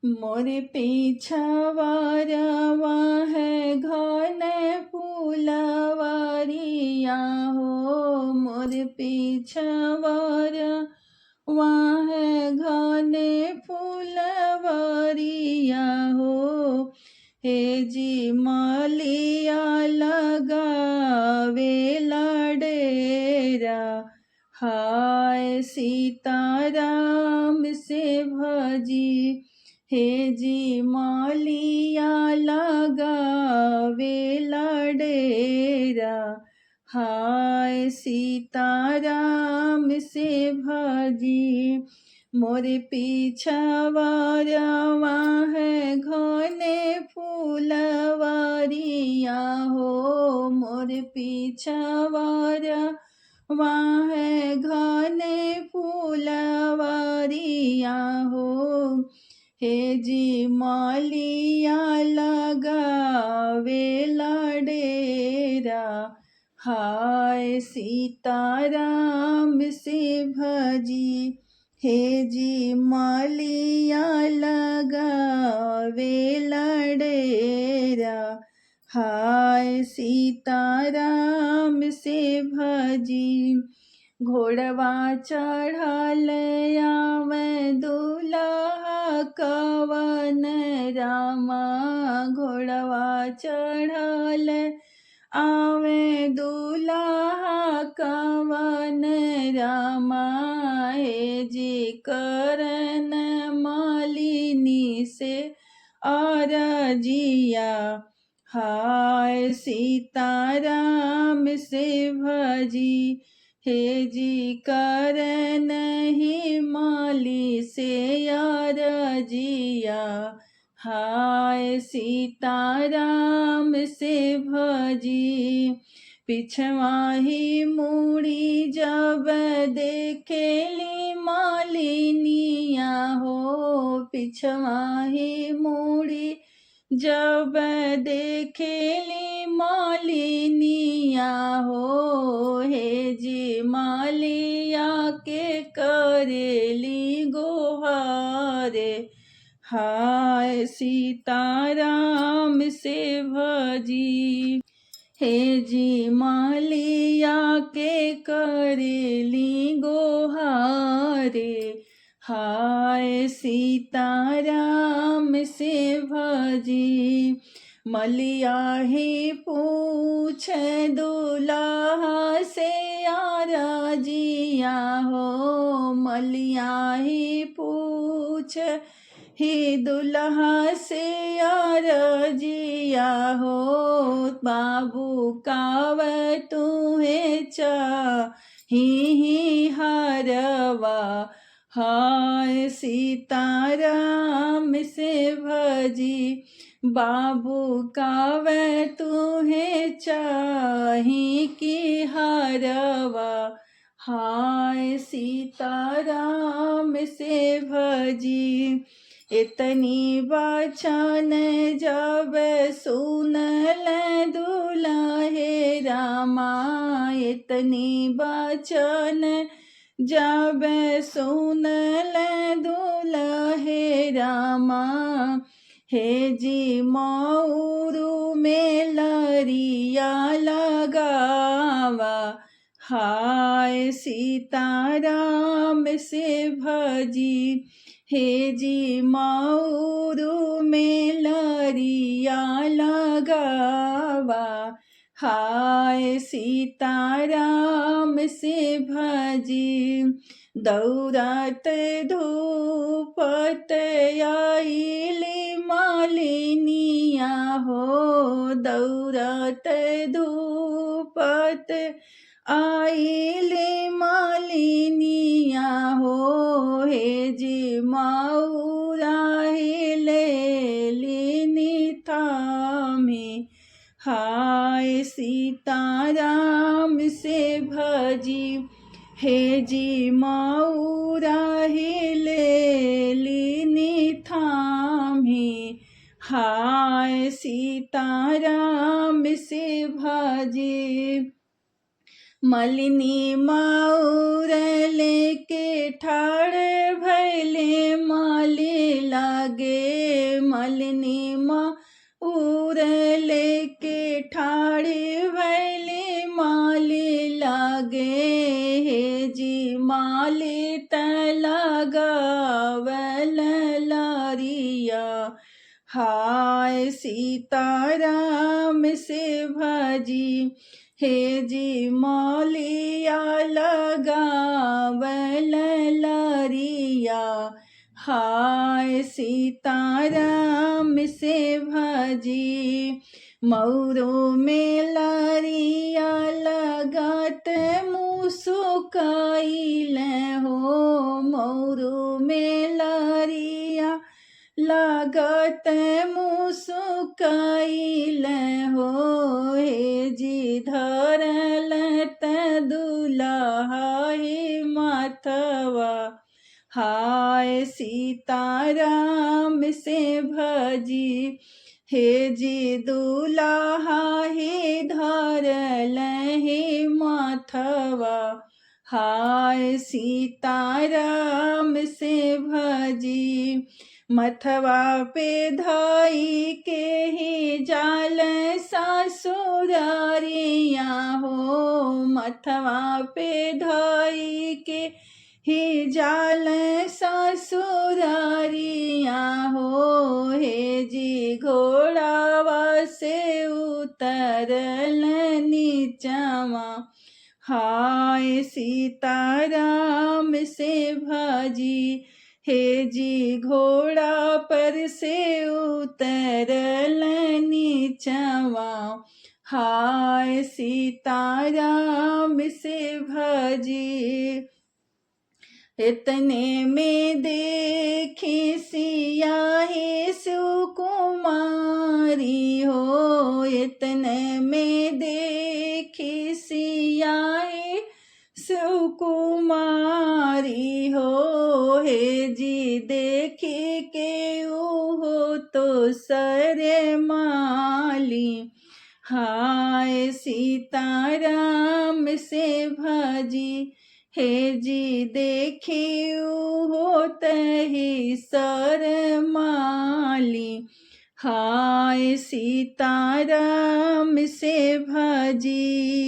मोर पिछवारवा है घन फूलवरिया हो। मोर पिछवारवा है घन फूलवरिया हो। हे जी मालिया लगावे लडेरा, हाय सीताराम से भजी। हे जी मालिया लगावे लडेरा, हाय सीताराम से भजी। मोर पिछवारवा है घने फूलवरिया हो। मोर पिछवारवा है घने फूलवरिया हो। हे जी मालिया लगावे लडेरा, हाय सीताराम से भजी। हे जी मालिया लगावे लडेरा, हाय सीताराम से भजी। घोड़वा चढ़ल आवे दूल्हा कवन रामा, घोड़वा चढ़ल आवे दूल्हा कवन रामा। हे जी करन मालिनी से अरजिया, हाय सीताराम से भजी। हे जी करन ही माली से अरजिया, हाय सीताराम से भजी। पिछवा ही मुड़ी जब देखेली मालिनिया हो। पिछवा ही मुड़ी जब देखेली मालिनिया हो। हे जी मालिया के करेली गोहारे, हाय सीताराम से भजी। हे जी मालिया के करेली गोहारे, हाय सीताराम से भजी। मलिया ही पूछ दूल्हा से अरजिया हो। मलिया ही पूछ ही दुल्हा से अरजिया हो। बाबू काव तुहे चाही हरवा, हाय सीताराम से भजी। बाबू काव तुहे चाही की हरवा, हाय सीताराम से भजी। इतनी बचन जब सुनल दुल्हे रामा, इतनी बचन जब सुनल दुल्हे रामा। हे जी मऊरू में लरिया लगावा, हाय सीताराम से भजी। हे जी मऊरू में लरिया लगावा, हाय सीताराम से भजी। दौड़त धूपत आइली मालिनिया हो। दौड़त धूपत आइली मालिनिया हो। हे जी मऊरा लेली थामी, हाय सीताराम से भजी। हे जी मऊरा लेली थामी, हाय सीताराम से भजी। मलिनी माउर लेके ठाड़ भैले माले लागे। मलिनी माउर लेके ठाड़ भैले माले लागे। हे जी माले त लगावल लारिया। हाय सीताराम से भजी हे जी मौलिया लगावल लारिया। हाय सीताराम से भजी मऊरो में लारिया लगात मुसुकाइल हो। मऊरो में लारिया लागत मुसुकाइल हो। हे जी धरल त दुल्हा हे माथवा। हाय सीताराम से भजी हे जी दुल्हा हे धरल हे माथवा। हाय सीताराम से भजी मथवा पे धाई के ही जाल सासुरारिया हो। मथवा पे धाई के ही जाल सासुरारिया हो। हे जी घोड़ावा से उतरल नीचवा। हाय सीताराम से भजी हे जी घोड़ा पर से उतरल नीचवा। हाय सीताराम से भजी इतने में देखी सिया हे सुकुमारी हो। इतने में देखी सिया हे सुकुमारी हो। हे जी देखी के हो तो शरमाली। हाय सीताराम से भजी हे जी देखी हो तही शरमाली। हाय सीताराम से भजी।